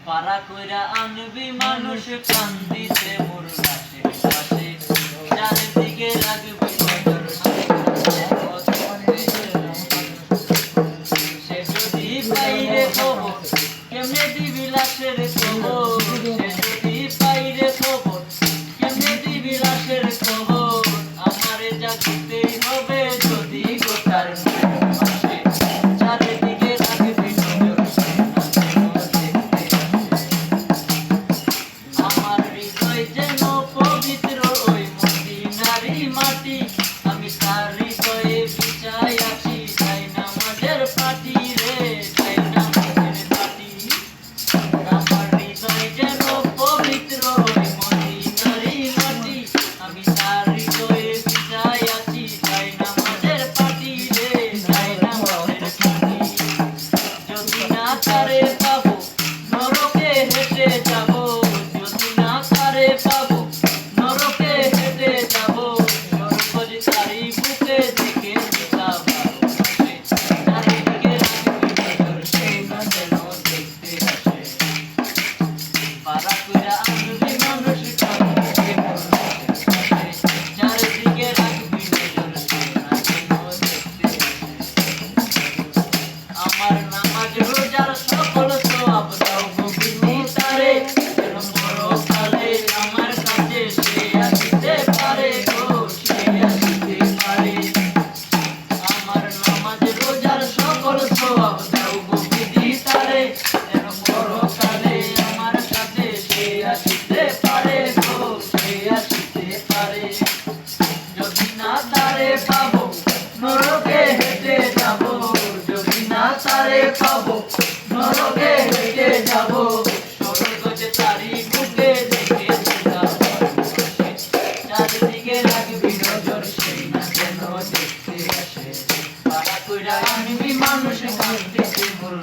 পাড়া কইরা আনবি মানুষ কান্দিতে মোর লাশের পাশে চারিদিকে রাখবি নজর সে যদি পাইরে খবর কেমনে দিবি লাশের খবর সে যদি পাইরে খবর কেমনে দিবি লাশের খবর আমারে জাগতেই হবে যদি গোটার পাশে চারিদিকে রাখবি নজর আমার হৃদয় যেন পবিত্র ওই মদিনারি মাটি আমি তার হৃদয়ে বিছাই আছি তাই নামাজের পাটি রে তাই নামাজের পাটি আমার হৃদয় যেন পবিত্র ওই মদিনারি মাটি আমি তার হৃদয়ে বিছাই আছি তাই নামাজের পাটি রে তাই নামাজের পাটি যদি না তারে পাবো নরকে হেঁটে যাবো যদি না তারে পাবো নরকে হেঁটে যাবো নরকজ তারি বুকে থেকে পিতা ভালোবাসে চারিদিকে রাখবি নজর সেই না যেন দেখতে আসে পাড়া কইরা আনবি মানুষ কান্দিতে মোর লাশের পাশে চারিদিকে রাখবি নজর সেই না যেন দেখতে আসে আমার নামাজ রোজার সকল সওয়াব দাও গো বিধাতারে যেন পরকালে আমার কাছে সে আসিতে পারে গো সে আসিতে পারে আমার নামাজ রোজার সকল সওয়াব দাও গো বিধাতারে যেন পরকালে আমার কাছে সে আসিতে পারে গো সে আসিতে পারে যদি না তারে পাবো নরকে হেঁটে যাবো যদি না তারে পাবো নরকে হেঁটে যাবো স্বর্গজে তারি বুকে দেখে পিতা ভালোবাসে চারিদিকে রাখবি নজর সেই না যেন দেখতে আসে পাড়া কইরা আনবি মানুষ কান্দিতে মোর